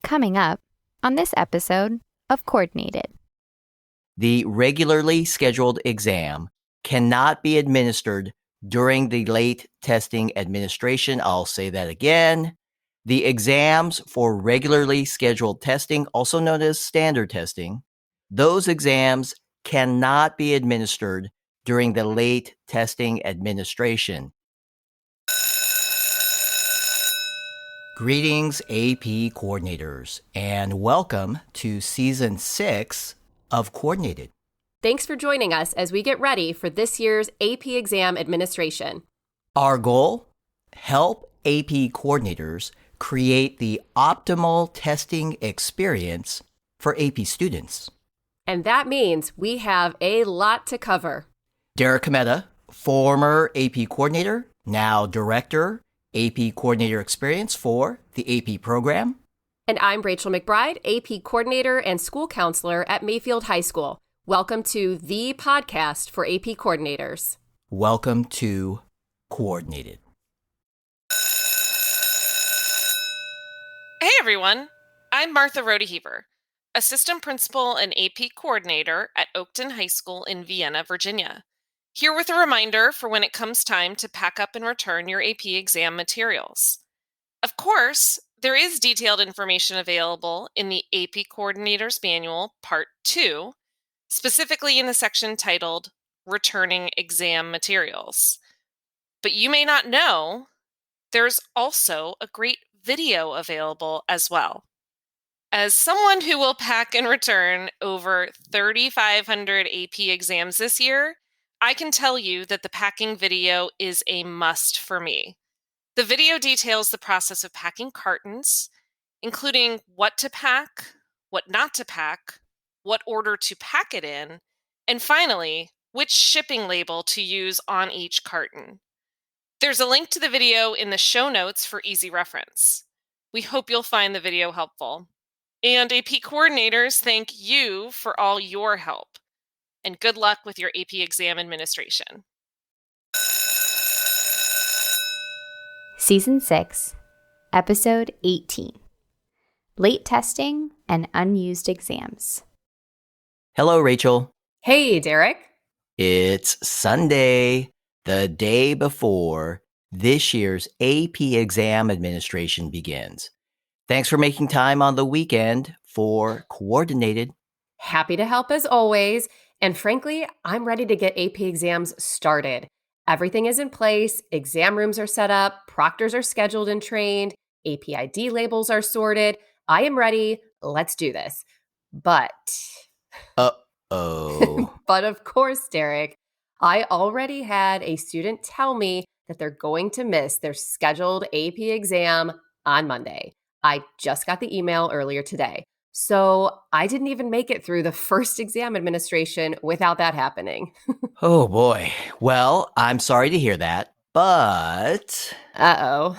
Coming up on this episode of Coordinated. The regularly scheduled exam cannot be administered during the late testing administration. I'll say that again. The exams for regularly scheduled testing, also known as standard testing, those exams cannot be administered during the late testing administration. Greetings, AP coordinators, and welcome to Season 6 of Coordinated. Thanks for joining us as we get ready for this year's AP exam administration. Our goal? Help AP coordinators create the optimal testing experience for AP students. And that means we have a lot to cover. Derek Cometa, former AP coordinator, now director, AP coordinator experience for the AP program. And I'm Rachel McBride, AP coordinator and school counselor at Mayfield High School. Welcome to the podcast for AP coordinators. Welcome to Coordinated. Hey everyone, I'm Martha Rodeheaver, assistant principal and AP coordinator at Oakton High School in Vienna, Virginia. Here with a reminder for when it comes time to pack up and return your AP exam materials. Of course, there is detailed information available in the AP Coordinator's Manual, Part 2, specifically in the section titled Returning Exam Materials. But you may not know, there's also a great video available as well. As someone who will pack and return over 3,500 AP exams this year, I can tell you that the packing video is a must for me. The video details the process of packing cartons, including what to pack, what not to pack, what order to pack it in, and finally, which shipping label to use on each carton. There's a link to the video in the show notes for easy reference. We hope you'll find the video helpful. And AP coordinators, thank you for all your help. And good luck with your AP exam administration. Season 6, Episode 18, Late Testing and Unused Exams. Hello, Rachel. Hey, Derek. It's Sunday, the day before this year's AP exam administration begins. Thanks for making time on the weekend for Coordinated. Happy to help as always. And frankly, I'm ready to get AP exams started. Everything is in place, exam rooms are set up, proctors are scheduled and trained, AP ID labels are sorted. I am ready. Let's do this. But But of course, Derek, I already had a student tell me that they're going to miss their scheduled AP exam on Monday. I just got the email earlier today. So I didn't even make it through the first exam administration without that happening. Oh boy. Well, I'm sorry to hear that, but... Uh-oh.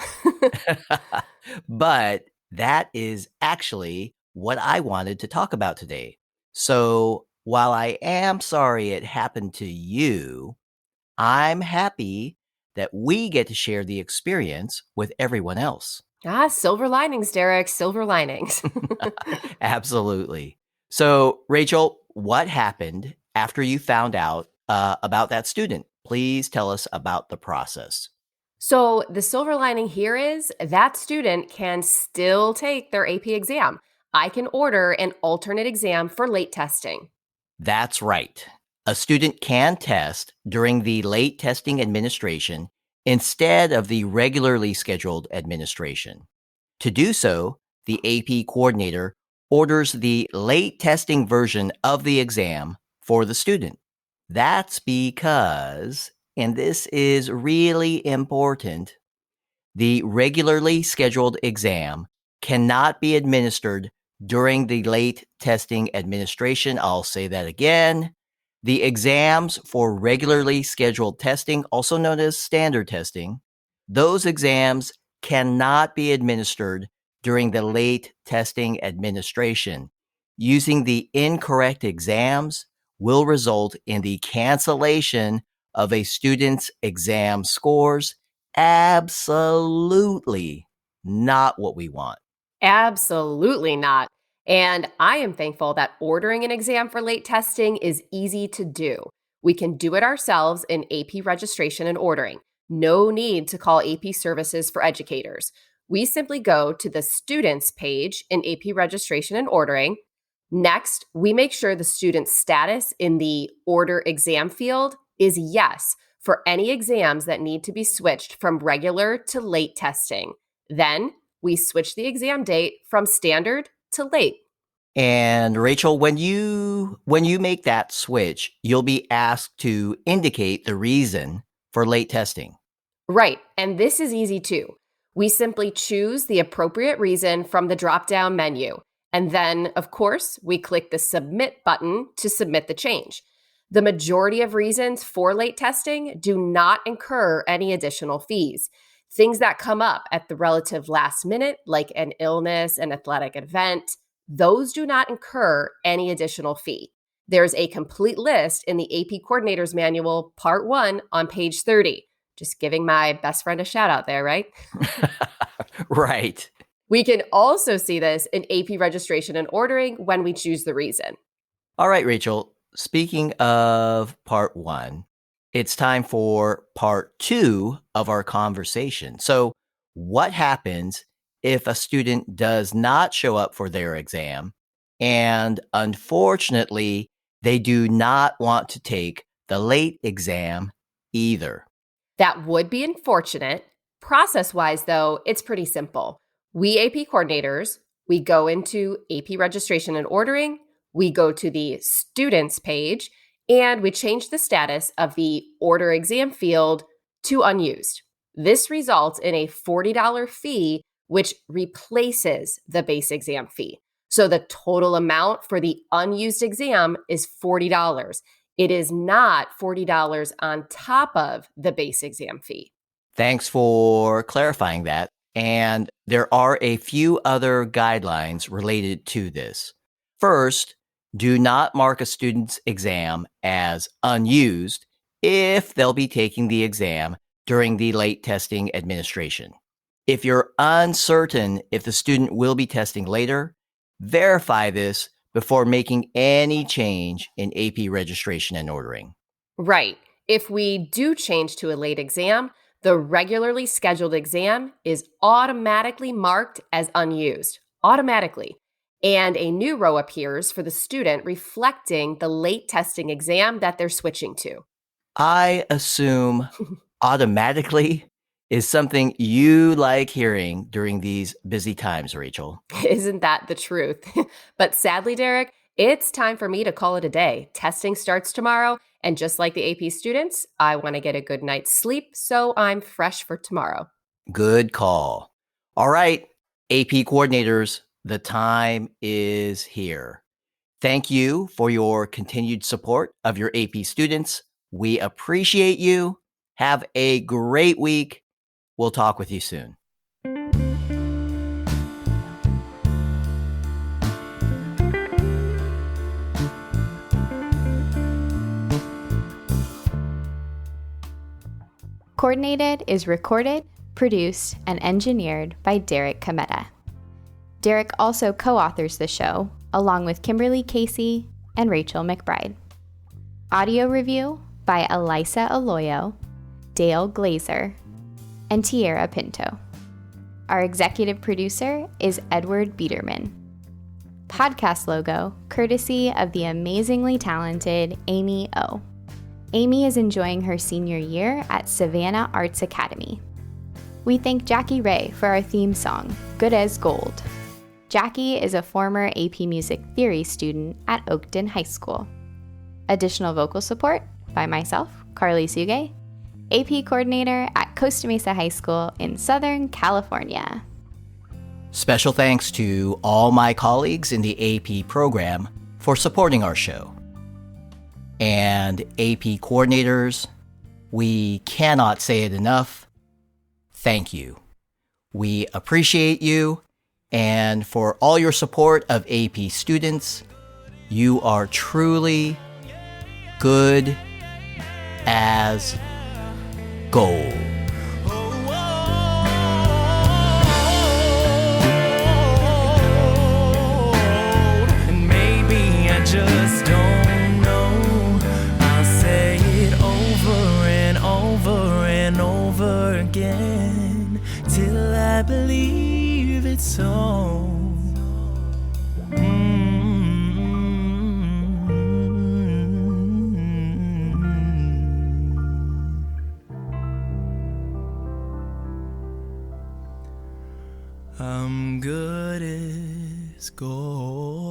But that is actually what I wanted to talk about today. So while I am sorry it happened to you, I'm happy that we get to share the experience with everyone else. Silver linings, Derek, silver linings. Absolutely. So, Rachel, what happened after you found out about that student? Please tell us about the process. So the silver lining here is that student can still take their AP exam. I can order an alternate exam for late testing. That's right. A student can test during the late testing administration instead of the regularly scheduled administration. To do so, the AP coordinator orders the late testing version of the exam for the student. That's because, and this is really important, the regularly scheduled exam cannot be administered during the late testing administration. I'll say that again. The exams for regularly scheduled testing, also known as standard testing, those exams cannot be administered during the late testing administration. Using the incorrect exams will result in the cancellation of a student's exam scores. Absolutely not what we want. Absolutely not. And I am thankful that ordering an exam for late testing is easy to do. We can do it ourselves in AP registration and ordering. No need to call AP services for educators. We simply go to the students page in AP registration and ordering. Next, we make sure the student's status in the order exam field is yes for any exams that need to be switched from regular to late testing. Then we switch the exam date from standard to late. And Rachel, when you make that switch, you'll be asked to indicate the reason for late testing. Right, and this is easy too. We simply choose the appropriate reason from the drop-down menu. And then, of course, we click the Submit button to submit the change. The majority of reasons for late testing do not incur any additional fees. Things that come up at the relative last minute, like an illness, an athletic event, those do not incur any additional fee. There's a complete list in the AP Coordinator's Manual, Part 1, on page 30. Just giving my best friend a shout out there, right? Right. We can also see this in AP registration and ordering when we choose the reason. All right, Rachel. Speaking of part 1, it's time for part 2 of our conversation. So, what happens if a student does not show up for their exam and unfortunately they do not want to take the late exam either? That would be unfortunate. Process-wise, though, it's pretty simple. We AP coordinators, we go into AP registration and ordering, we go to the students page, and we change the status of the order exam field to unused. This results in a $40 fee, which replaces the base exam fee. So the total amount for the unused exam is $40. It is not $40 on top of the base exam fee. Thanks for clarifying that. And there are a few other guidelines related to this. First, do not mark a student's exam as unused if they'll be taking the exam during the late testing administration. If you're uncertain if the student will be testing later, verify this before making any change in AP registration and ordering. Right. If we do change to a late exam, the regularly scheduled exam is automatically marked as unused, automatically. And a new row appears for the student reflecting the late testing exam that they're switching to. I assume automatically is something you like hearing during these busy times, Rachel. Isn't that the truth? But sadly, Derek, it's time for me to call it a day. Testing starts tomorrow, and just like the AP students, I want to get a good night's sleep, so I'm fresh for tomorrow. Good call. All right, AP coordinators, the time is here. Thank you for your continued support of your AP students. We appreciate you. Have a great week. We'll talk with you soon. Coordinated is recorded, produced, and engineered by Derek Cometa. Derek also co-authors the show, along with Kimberly Casey and Rachel McBride. Audio review by Elisa Aloyo, Dale Glazer, and Tierra Pinto. Our executive producer is Edward Biederman. Podcast logo, courtesy of the amazingly talented Amy O. Amy is enjoying her senior year at Savannah Arts Academy. We thank Jackie Ray for our theme song, Good as Gold. Jackie is a former AP Music Theory student at Oakton High School. Additional vocal support by myself, Carly Suge, AP Coordinator at Costa Mesa High School in Southern California. Special thanks to all my colleagues in the AP program for supporting our show. And AP coordinators, we cannot say it enough. Thank you. We appreciate you. And for all your support of AP students, you are truly good as gold. till I believe it's so. I'm good as gold.